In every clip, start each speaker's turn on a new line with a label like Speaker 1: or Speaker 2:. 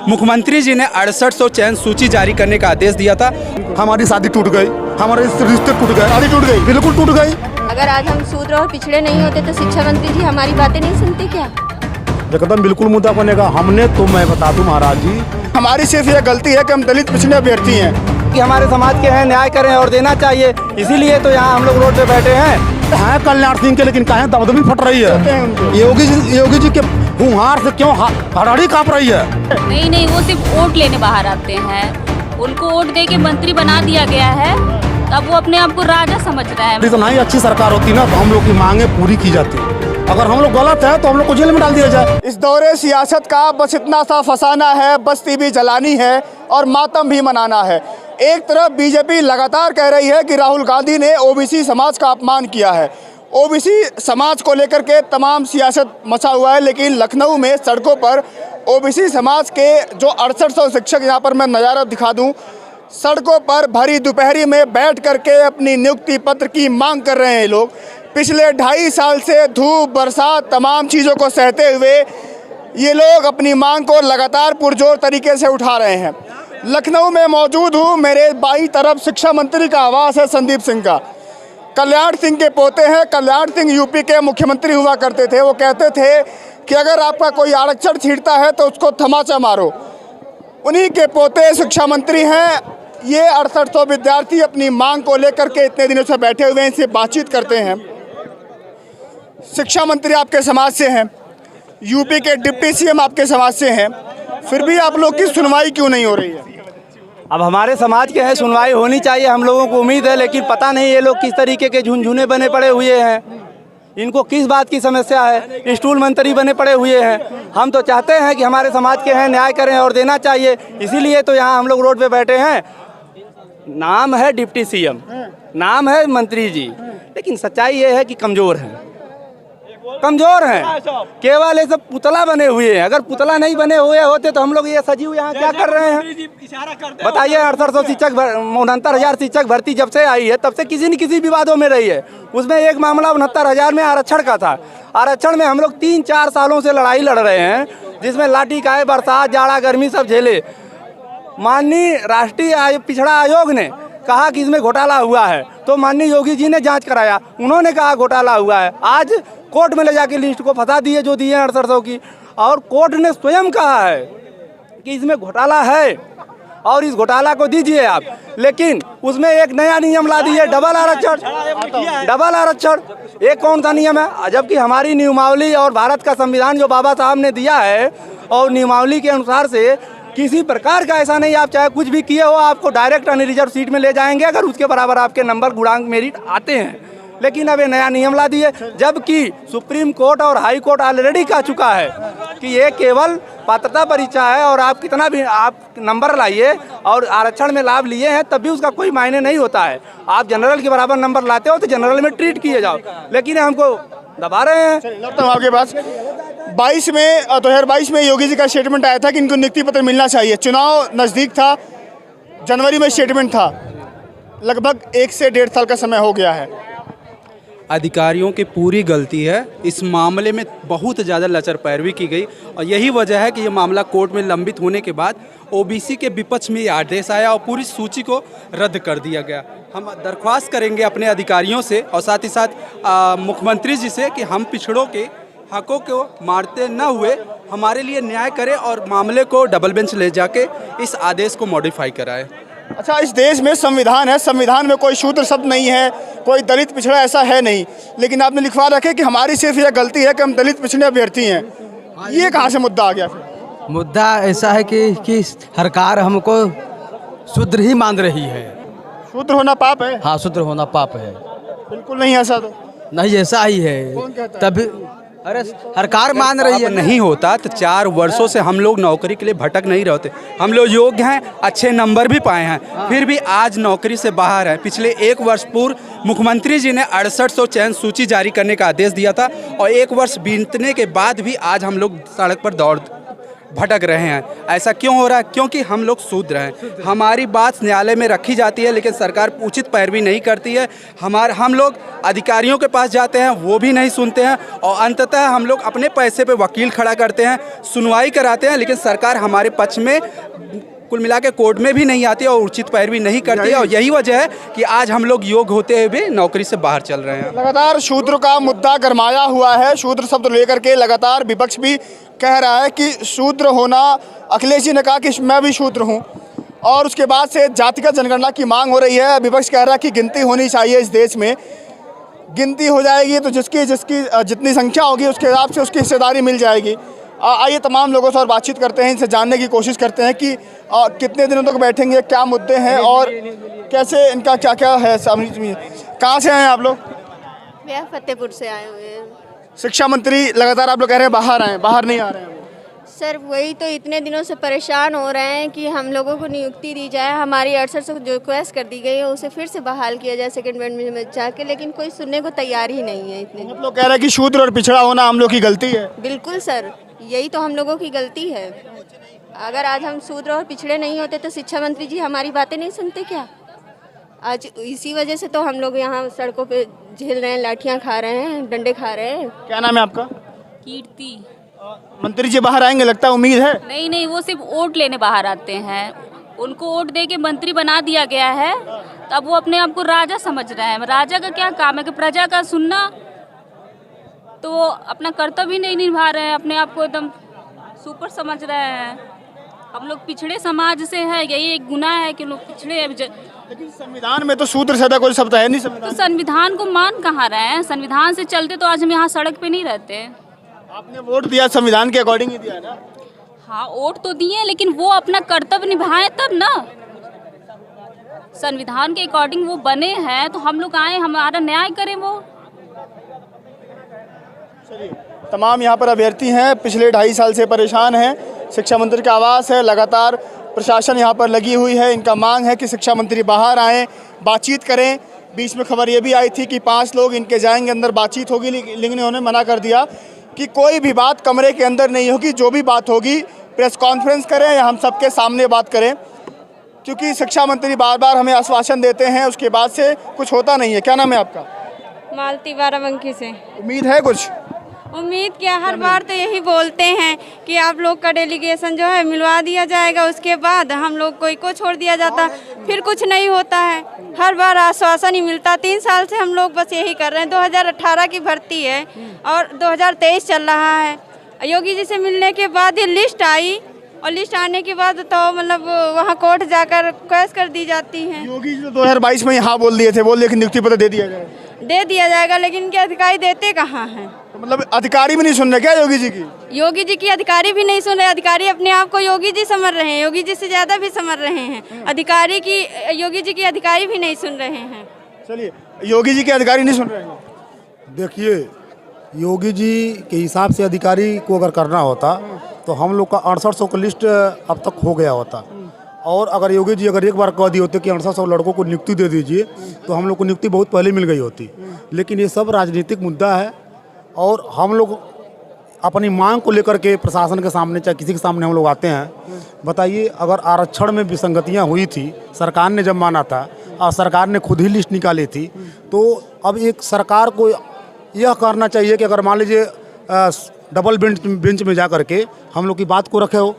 Speaker 1: मुख्यमंत्री जी ने 6800 चयन सूची जारी करने का आदेश दिया था।
Speaker 2: हमारी शादी टूट गई, हमारे रिश्ते टूट गए, शादी टूट गई, बिल्कुल टूट गई।
Speaker 3: अगर आज हम शूद्र और पिछड़े नहीं होते तो शिक्षा मंत्री जी हमारी बातें नहीं सुनते क्या?
Speaker 2: एकदम बिल्कुल मुद्दा बनेगा। हमने तो मैं बता दूं महाराज जी, हमारी सिर्फ ये गलती है कि हम दलित पिछड़े अभ्यर्थी हैं
Speaker 4: कि हमारे समाज के हैं, न्याय करें और देना चाहिए, इसीलिए तो यहाँ हम लोग रोड पे बैठे हैं।
Speaker 2: कल्याण सिंह के, लेकिन कहें दबदबी फट रही है। योगी जी के हुंहार से क्यों हड़ाड़ी कांप रही है?
Speaker 5: नहीं, वो सिर्फ वोट लेने बाहर आते हैं। उनको वोट दे के मंत्री बना दिया गया है, तब वो अपने आप को राजा समझ रहा है।
Speaker 2: तो नहीं अच्छी सरकार होती ना तो हम लोग की मांगे पूरी की जाती। अगर हम लोग गलत है तो हम लोग को जेल में डाल दिया जाए। इस दौरे सियासत का बस इतना सा फसाना है, बस्ती भी जलानी है और मातम भी मनाना है। एक तरफ बीजेपी लगातार कह रही है कि राहुल गांधी ने ओबीसी समाज का अपमान किया है, ओबीसी समाज को लेकर के तमाम सियासत मचा हुआ है, लेकिन लखनऊ में सड़कों पर ओबीसी समाज के जो 6800 शिक्षक, यहाँ पर मैं नज़ारा दिखा दूं, सड़कों पर भरी दोपहरी में बैठ करके अपनी नियुक्ति पत्र की मांग कर रहे हैं। लोग पिछले 2.5 साल से धूप बरसात तमाम चीज़ों को सहते हुए ये लोग अपनी मांग को लगातार पुरजोर तरीके से उठा रहे हैं। लखनऊ में मौजूद हूँ, मेरे बाईं तरफ शिक्षा मंत्री का आवास है संदीप सिंह का। कल्याण सिंह के पोते हैं। कल्याण सिंह यूपी के मुख्यमंत्री हुआ करते थे। वो कहते थे कि अगर आपका कोई आरक्षण छींटता है तो उसको तमाचा मारो। उन्हीं के पोते शिक्षा मंत्री हैं। ये 6800 विद्यार्थी अपनी मांग को लेकर के इतने दिनों से बैठे हुए हैं, इनसे बातचीत करते हैं। शिक्षा मंत्री आपके समाज से हैं, यूपी के डिप्टी सीएम आपके समाज से हैं, फिर भी आप लोग की सुनवाई क्यों नहीं हो रही है?
Speaker 4: अब हमारे समाज के हैं, सुनवाई होनी चाहिए, हम लोगों को उम्मीद है, लेकिन पता नहीं ये लोग किस तरीके के झुनझुने बने पड़े हुए हैं। इनको किस बात की समस्या है? स्टूल मंत्री बने पड़े हुए हैं। हम तो चाहते हैं कि हमारे समाज के हैं, न्याय करें और देना चाहिए, इसीलिए तो यहाँ हम लोग रोड पे बैठे हैं। नाम है डिप्टी सीएम, नाम है मंत्री जी, लेकिन सच्चाई ये है कि कमज़ोर हैं, केवल ये सब पुतला बने हुए हैं। अगर पुतला नहीं बने हुए होते तो हम लोग ये सजीव यहाँ क्या कर रहे हैं? बताइए। 6800 शिक्षक, 69,000 शिक्षक भर्ती जब से आई है तब से किसी न किसी विवादों में रही है। उसमें एक मामला 69,000 में आरक्षण का था। आरक्षण में हम लोग 3-4 सालों से लड़ाई लड़ रहे हैं, जिसमें लाठी काए, बरसात, जाड़ा, गर्मी सब झेले। माननीय राष्ट्रीय पिछड़ा आयोग ने कहा कि इसमें घोटाला हुआ है, तो माननीय योगी जी ने जांच कराया, उन्होंने कहा घोटाला हुआ है। आज कोर्ट में ले जाके लिस्ट को फंसा दिए जो दिए 6800 की, और कोर्ट ने स्वयं कहा है कि इसमें घोटाला है और इस घोटाला को दीजिए आप। लेकिन उसमें एक नया नियम ला दिए, डबल आरक्षण। एक कौन सा नियम है? जबकि हमारी नियमावली और भारत का संविधान जो बाबा साहब ने दिया है और नियमावली के अनुसार से किसी प्रकार का ऐसा नहीं, आप चाहे कुछ भी किए हो आपको डायरेक्ट अनरिजर्व सीट में ले जाएंगे अगर उसके बराबर आपके नंबर गुणांक मेरिट आते हैं। लेकिन अब ये नया नियम ला दिए, जबकि सुप्रीम कोर्ट और हाई कोर्ट ऑलरेडी कह चुका है कि ये केवल पात्रता परीक्षा है और आप कितना भी आप नंबर लाइए और आरक्षण में लाभ लिए हैं तब भी उसका कोई मायने नहीं होता है। आप जनरल के बराबर नंबर लाते हो तो जनरल में ट्रीट किए जाओ, लेकिन हमको दबा रहे हैं।
Speaker 2: आपके पास 2022 में योगी जी का स्टेटमेंट आया था कि इनको नियुक्ति पत्र मिलना चाहिए। चुनाव नज़दीक था, जनवरी में स्टेटमेंट था, लगभग 1 से 1.5 साल का समय हो गया है।
Speaker 1: अधिकारियों की पूरी गलती है। इस मामले में बहुत ज़्यादा लचर पैरवी की गई और यही वजह है कि ये मामला कोर्ट में लंबित होने के बाद ओबीसी के विपक्ष में ये आदेश आया और पूरी सूची को रद्द कर दिया गया। हम दरख्वास्त करेंगे अपने अधिकारियों से और साथ ही साथ मुख्यमंत्री जी से कि हम पिछड़ों के हकों को मारते न हुए हमारे लिए न्याय करें और मामले को डबल बेंच ले जाके इस आदेश को मॉडिफाई कराएं।
Speaker 2: अच्छा, इस देश में संविधान है, संविधान में कोई शूद्र शब्द नहीं है, कोई दलित पिछड़ा ऐसा है नहीं, लेकिन आपने लिखवा रखे कि हमारी सिर्फ यह गलती है कि हम दलित पिछड़े अभ्यर्थी हैं। ये कहाँ से मुद्दा आ गया?
Speaker 6: मुद्दा ऐसा है कि सरकार हमको शूद्र ही मान रही है।
Speaker 2: शूद्र होना पाप है?
Speaker 6: हाँ, शूद्र होना पाप है।
Speaker 2: बिल्कुल नहीं, ऐसा तो
Speaker 6: नहीं, ऐसा ही है। तभी अरे सरकार मान रही है।
Speaker 1: नहीं होता तो 4 वर्षों से हम लोग नौकरी के लिए भटक नहीं रहते। हम लोग योग्य हैं, अच्छे नंबर भी पाए हैं, फिर भी आज नौकरी से बाहर हैं। पिछले 1 वर्ष पूर्व मुख्यमंत्री जी ने 6800 चयन सूची जारी करने का आदेश दिया था और 1 वर्ष बीतने के बाद भी आज हम लोग सड़क पर भटक रहे हैं। ऐसा क्यों हो रहा है? क्योंकि हम लोग शूद्र हैं। हमारी बात न्यायालय में रखी जाती है लेकिन सरकार उचित पैरवी नहीं करती है। हम लोग अधिकारियों के पास जाते हैं, वो भी नहीं सुनते हैं और अंततः हम लोग अपने पैसे पे वकील खड़ा करते हैं, सुनवाई कराते हैं, लेकिन सरकार हमारे पक्ष में कुल मिला के कोर्ट में भी नहीं आती और उचित पैरवी नहीं करती है। और यही वजह है कि आज हम लोग योग्य होते हुए भी नौकरी से बाहर चल रहे हैं।
Speaker 2: लगातार शूद्र का मुद्दा गरमाया हुआ है। शूद्र शब्द लेकर के लगातार विपक्ष भी कह रहा है कि शूद्र होना, अखिलेश जी ने कहा कि मैं भी शूद्र हूँ, और उसके बाद से जातिगत जनगणना की मांग हो रही है। विपक्ष कह रहा है कि गिनती होनी चाहिए इस देश में, गिनती हो जाएगी तो जिसकी जितनी संख्या होगी उसके हिसाब से उसकी हिस्सेदारी मिल जाएगी। आइए तमाम लोगों से और बातचीत करते हैं, इनसे जानने की कोशिश करते हैं कि कितने दिनों तक बैठेंगे, क्या मुद्दे हैं और कैसे इनका क्या क्या है। कहाँ से आए हैं आप लोग?
Speaker 3: भैया फतेहपुर से आए हुए हैं।
Speaker 2: शिक्षा मंत्री लगातार आप लोग कह रहे हैं बाहर आए, बाहर नहीं आ रहे हैं।
Speaker 3: सर वही तो इतने दिनों से परेशान हो रहे हैं कि हम लोगों को नियुक्ति दी जाए, हमारी 68 जो रिक्वेस्ट कर दी गई है उसे फिर से बहाल किया जाए सेकंड बैंड में जाके, लेकिन कोई सुनने को तैयार ही नहीं है। इतने
Speaker 2: आप लोग कह रहे हैं कि शूद्र और पिछड़ा होना हम लोग की गलती है।
Speaker 3: बिल्कुल सर, यही तो हम लोगों की गलती है। अगर आज हम शूद्र और पिछड़े नहीं होते तो शिक्षा मंत्री जी हमारी बातें नहीं सुनते क्या? आज इसी वजह से तो हम लोग यहाँ सड़कों पे झेल रहे हैं, लाठियाँ खा रहे हैं, डंडे खा रहे हैं।
Speaker 2: क्या नाम है आपका?
Speaker 5: कीर्ति।
Speaker 2: मंत्री जी बाहर आएंगे लगता है, उम्मीद है?
Speaker 5: नहीं, वो सिर्फ वोट लेने बाहर आते हैं। उनको वोट दे के मंत्री बना दिया गया है, तब वो अपने आप को राजा समझ रहे हैं। राजा का क्या काम है कि प्रजा का सुनना, तो वो अपना कर्तव्य ही नहीं निभा रहे हैं, अपने आप को एकदम सुपर समझ रहे हैं। हम लोग पिछड़े समाज से हैं, यही एक गुनाह है कि लोग पिछड़े हैं।
Speaker 2: लेकिन संविधान में तो शूद्र से कोई शब्द है नहीं।
Speaker 5: तो संविधान को मान कहाँ रहे हैं? संविधान से चलते तो आज हम यहाँ सड़क पे नहीं रहते।
Speaker 2: आपने वोट दिया संविधान के अकॉर्डिंग ही दिया ना?
Speaker 5: हाँ, वोट तो दिए, लेकिन वो अपना कर्तव्य निभाएं तब ना। संविधान के अकॉर्डिंग वो बने हैं तो हम लोग आए, हमारा न्याय करें वो।
Speaker 2: तमाम यहाँ पर अभ्यर्थी हैं, पिछले 2.5 साल से परेशान हैं। शिक्षा मंत्री का आवास है, लगातार प्रशासन यहाँ पर लगी हुई है। इनका मांग है कि शिक्षा मंत्री बाहर आएँ, बातचीत करें। बीच में खबर ये भी आई थी कि 5 लोग इनके जाएंगे, अंदर बातचीत होगी, लेकिन इन्होंने मना कर दिया कि कोई भी बात कमरे के अंदर नहीं होगी, जो भी बात होगी प्रेस कॉन्फ्रेंस करें या हम सबके सामने बात करें, क्योंकि शिक्षा मंत्री बार बार हमें आश्वासन देते हैं, उसके बाद से कुछ होता नहीं है। क्या नाम है आपका?
Speaker 7: मालती बाराबंकी से।
Speaker 2: उम्मीद है कुछ?
Speaker 7: उम्मीद क्या, हर बार तो यही बोलते हैं कि आप लोग का डेलीगेशन जो है मिलवा दिया जाएगा, उसके बाद हम लोग कोई को छोड़ दिया जाता, फिर कुछ नहीं होता है। हर बार आश्वासन ही मिलता। 3 साल से हम लोग बस यही कर रहे हैं। 2018 की भर्ती है और 2023 चल रहा है। योगी जी से मिलने के बाद ये लिस्ट आई और लिस्ट आने के बाद तो मतलब वहाँ कोर्ट जाकर कैश कर दी जाती हैं।
Speaker 2: योगी जी तो 2022 में यहाँ बोल दिए थे, बोल दिए कि नियुक्ति पत्र दे दिया जाएगा, लेकिन इनके अधिकारी देते कहाँ हैं? तो मतलब अधिकारी भी नहीं सुन रहे क्या योगी जी की?
Speaker 7: योगी जी की अधिकारी भी नहीं सुन रहे। अधिकारी अपने आप को योगी जी समझ रहे हैं, योगी जी से ज़्यादा भी समझ रहे हैं। अधिकारी की, योगी जी की अधिकारी भी नहीं सुन रहे हैं।
Speaker 2: चलिए, योगी जी के अधिकारी नहीं सुन रहे हैं।
Speaker 8: देखिए, योगी जी के हिसाब से अधिकारी को अगर करना होता तो हम लोग का 6800 का लिस्ट अब तक हो गया होता। और अगर योगी जी अगर एक बार कह दिए होते कि 6800 लड़कों को नियुक्ति दे दीजिए तो हम लोग को नियुक्ति बहुत पहले मिल गई होती। लेकिन ये सब राजनीतिक मुद्दा है और हम लोग अपनी मांग को लेकर के प्रशासन के सामने चाहे किसी के सामने हम लोग आते हैं। बताइए, अगर आरक्षण में विसंगतियां हुई थी, सरकार ने जब माना था और सरकार ने खुद ही लिस्ट निकाली थी, तो अब एक सरकार को यह करना चाहिए कि अगर मान लीजिए डबल बेंच में जा करके हम लोग की बात को रखे हो।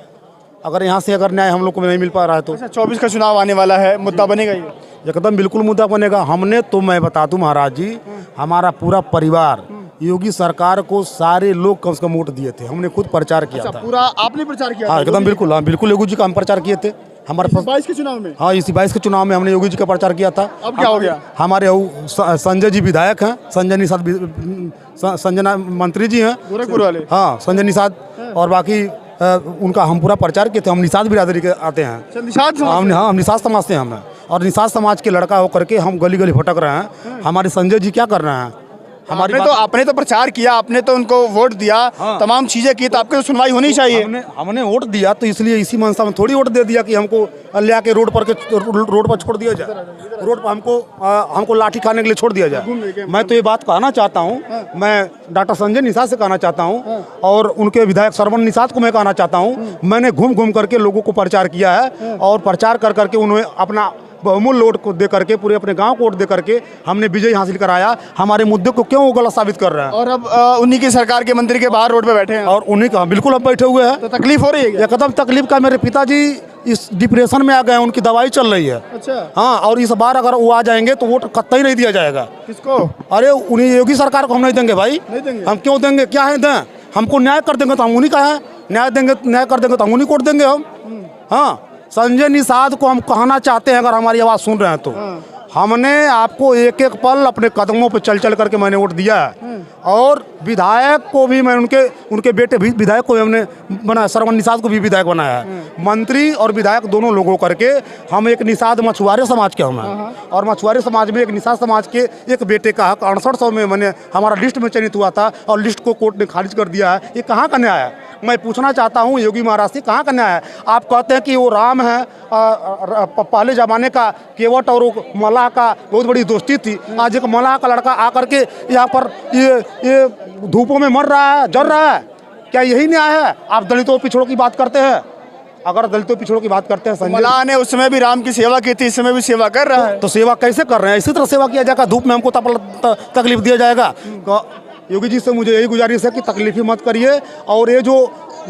Speaker 8: अगर यहाँ से अगर न्याय हम लोग को नहीं मिल पा रहा है तो
Speaker 2: 24 का चुनाव आने वाला है, मुद्दा बनेगा ये?
Speaker 8: एकदम बिल्कुल मुद्दा बनेगा। हमने तो, मैं बता दूं महाराज जी, हमारा पूरा परिवार योगी सरकार को सारे लोग कम से कम वोट दिए थे। हमने खुद प्रचार किया था।
Speaker 2: पूरा आपने प्रचार किया?
Speaker 8: हाँ एकदम बिल्कुल, हाँ बिल्कुल योगी जी का हम प्रचार किए थे। हमारे
Speaker 2: 22 के चुनाव में?
Speaker 8: हाँ, इसी 22 के चुनाव में हमने योगी जी का प्रचार किया था।
Speaker 2: अब क्या हो गया?
Speaker 8: हमारे संजय जी विधायक हैं, संजय निषाद, संजना मंत्री जी हैं
Speaker 2: गोरखपुर वाले।
Speaker 8: हाँ, संजय निषाद, और बाकी उनका हम पूरा प्रचार किए थे। हम निषाद बिरादरी के आते हैं।
Speaker 2: निषाद?
Speaker 8: हम निषाद समाज से हम हैं और निषाद समाज के लड़का होकर के हम गली गली भटक रहे हैं। हमारे संजय जी क्या कर रहे हैं?
Speaker 2: आपने तो प्रचार किया, आपने तो उनको वोट दिया, तमाम चीजें की, तो आपकी तो सुनवाई होनी चाहिए।
Speaker 8: हमने वोट दिया तो इसलिए इसी मनसा में थोड़ी वोट दे दिया कि हमको ले आके रोड पर छोड़ दिया जाए, रोड पर हमको लाठी खाने के लिए छोड़ दिया जाए। मैं तो ये बात कहना चाहता हूँ, मैं डॉक्टर संजय निषाद से कहना चाहता हूँ और उनके विधायक श्रवण निषाद को मैं कहना चाहता हूँ, मैंने घूम घूम करके लोगों को प्रचार किया है और प्रचार कर करके उन्होंने अपना बहुमूल्य वोट को दे करके, पूरे अपने गांव को वोट दे करके हमने विजय हासिल कराया। हमारे मुद्दे को क्यों वो गलत साबित कर रहे हैं?
Speaker 2: और अब उन्हीं की सरकार के मंत्री के बाहर रोड पे बैठे हैं
Speaker 8: और उन्हीं का बिल्कुल अब बैठे हुए हैं।
Speaker 2: तो तकलीफ हो रही है?
Speaker 8: एकदम तकलीफ का, मेरे पिताजी इस डिप्रेशन में आ गए, उनकी दवाई चल रही है।
Speaker 2: अच्छा।
Speaker 8: हाँ, और इस बार अगर वो आ जाएंगे तो वोट कतई नहीं दिया जाएगा।
Speaker 2: किसको?
Speaker 8: अरे उन्हीं योगी सरकार को हम नहीं देंगे भाई,
Speaker 2: नहीं देंगे।
Speaker 8: हम क्यों देंगे? क्या है दें? हमको न्याय कर देंगे तो हम उन्हीं का है, न्याय कर देंगे तो हम उन्हीं को वोट देंगे हम। हाँ, संजय निषाद को हम कहना चाहते हैं, अगर हमारी आवाज़ सुन रहे हैं तो हमने आपको एक एक पल अपने कदमों पे चल चल करके मैंने वोट दिया है और विधायक को भी मैं उनके बेटे भी विधायक को भी हमने बनाया, श्रवण निषाद को भी विधायक बनाया है। मंत्री और विधायक दोनों लोगों करके हम एक निषाद मछुआरे समाज के हम हैं और मछुआरे समाज में एक निषाद समाज के एक बेटे का हक 6800 में मैंने हमारा लिस्ट में चयनित हुआ था और लिस्ट को कोर्ट ने खारिज कर दिया है। ये कहाँ का न्याय है? मैं पूछना चाहता हूँ योगी महाराज से, कहाँ का न्याय है? आप कहते हैं कि वो राम है, पहले ज़माने का केवट और मल्लाह का बहुत बड़ी दोस्ती थी। आज एक मल्लाह का लड़का आकर के यहाँ पर ये धूपों में मर रहा है, जल रहा है, क्या यही न्याय है? आप दलितों पिछड़ों की बात करते हैं, अगर दलितों पिछड़ों की बात करते हैं,
Speaker 2: मल्लाह ने उस समय भी राम की सेवा की थी, इस समय भी सेवा कर रहा है।
Speaker 8: तो सेवा कैसे कर रहे हैं? इसी तरह सेवा किया जाएगा, धूप में हमको तकलीफ दिया जाएगा? योगी जी से मुझे यही गुजारिश है कि तकलीफ ही मत करिए। और ये जो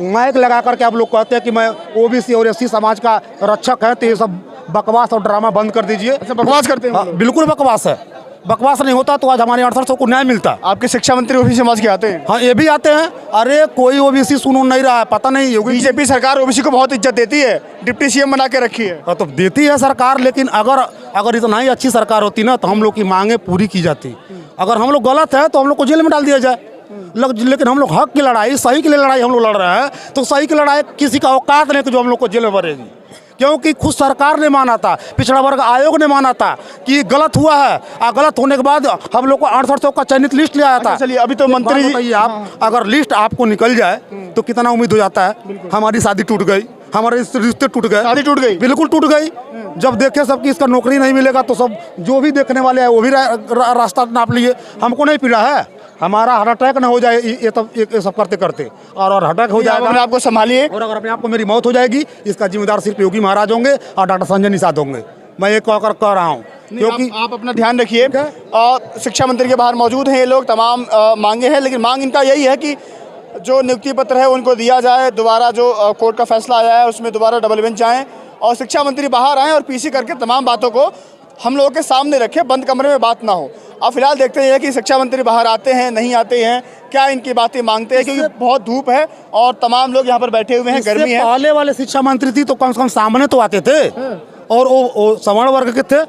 Speaker 8: माइक लगा करके आप लोग कहते हैं कि मैं ओबीसी और एससी समाज का रक्षक है, तो ये सब बकवास और ड्रामा बंद कर दीजिए।
Speaker 2: अच्छा, बकवास करते हैं?
Speaker 8: हाँ, बिल्कुल बकवास है। बकवास नहीं होता तो आज हमारे 6800 को न्याय मिलता।
Speaker 2: आपके शिक्षा मंत्री ओबीसी समाज के आते हैं?
Speaker 8: हाँ, ये भी आते हैं। अरे कोई ओबीसी सुन नहीं रहा है, पता नहीं। योगी
Speaker 2: बीजेपी सरकार ओबीसी को बहुत इज्जत देती है, डिप्टी सीएम बना के रखी है।
Speaker 8: तो देती है सरकार, लेकिन अगर इतना ही अच्छी सरकार होती ना तो हम लोग की मांगे पूरी की जाती। अगर हम लोग गलत है तो हम लोग को जेल में डाल दिया जाए, लेकिन हम लोग हक की लड़ाई, सही के लिए लड़ाई हम लोग लड़ रहे हैं, तो सही की लड़ाई किसी का औकात नहीं कि जो हम लोग को जेल में भरेगी। क्योंकि खुद सरकार ने माना था, पिछड़ा वर्ग आयोग ने माना था कि गलत हुआ है, और गलत होने के बाद हम लोग को 6800 का चयनित लिस्ट ले आया था।
Speaker 2: चलिए, अभी तो मंत्री
Speaker 8: बताइए आप, अगर लिस्ट आपको निकल जाए तो कितना उम्मीद हो जाता है? हमारी शादी टूट गई, हमारे रिश्ते टूट गए।
Speaker 2: शादी टूट गई?
Speaker 8: बिल्कुल टूट गई। जब देखे सबकी इसका नौकरी नहीं मिलेगा तो सब जो भी देखने वाले हैं वो भी रास्ता नाप लिए। हमको नहीं पीड़ा है, हमारा हार्ट अटैक ना हो जाए ये सब करते करते, और हार्ट अटैक हो जाएगा।
Speaker 2: अपने आप को संभालिए।
Speaker 8: और अगर अपने आप को मेरी मौत हो जाएगी, इसका जिम्मेदार सिर्फ योगी महाराज होंगे और डॉक्टर संजय निषाद होंगे। मैं ये कह रहा हूँ, क्योंकि
Speaker 2: आप अपना ध्यान रखिए। शिक्षा मंत्री के बाहर मौजूद हैं ये लोग, तमाम मांगे हैं, लेकिन मांग इनका यही है कि जो नियुक्ति पत्र है उनको दिया जाए, दोबारा जो कोर्ट का फैसला आया है उसमें दोबारा डबल बेंच आएँ और शिक्षा मंत्री बाहर आएँ और पीसी करके तमाम बातों को हम लोगों के सामने रखें, बंद कमरे में बात ना हो। अब फिलहाल देखते हैं कि शिक्षा मंत्री बाहर आते हैं नहीं आते हैं, क्या इनकी बातें मांगते हैं, क्योंकि बहुत धूप है और तमाम लोग यहाँ पर बैठे हुए हैं, गर्मी है।
Speaker 8: पहले वाले शिक्षा मंत्री थी तो कम से कम सामने तो आते थे, और वो सवर्ण वर्ग के थे,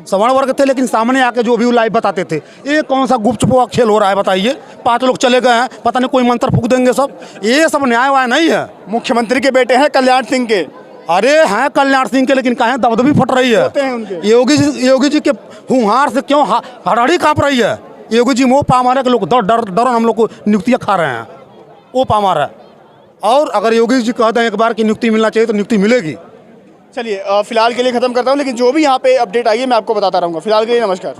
Speaker 8: सवर्ण वर्ग थे, लेकिन सामने आके जो भी लाइव बताते थे। ये कौन सा गुपचुपा खेल हो रहा है बताइए? 5 लोग चले गए हैं, पता नहीं कोई मंत्र फूक देंगे सब। ये सब न्याय वाय नहीं है।
Speaker 2: मुख्यमंत्री के बेटे हैं कल्याण सिंह के।
Speaker 8: अरे हैं कल्याण सिंह के, लेकिन कहें दबदबी फट रही है। योगी जी के हुंहार से क्यों हड़ाड़ी काँप रही है? योगी जी मोह पामार है कि लोग डर हम लोग को नियुक्तियाँ खा रहे हैं, वो पामार है। और अगर योगी जी कहते हैं एक बार की नियुक्ति मिलना चाहिए तो नियुक्ति मिलेगी।
Speaker 2: चलिए, फिलहाल के लिए खत्म करता हूँ, लेकिन जो भी यहाँ पे अपडेट आई है मैं आपको बताता रहूँगा। फिलहाल के लिए नमस्कार।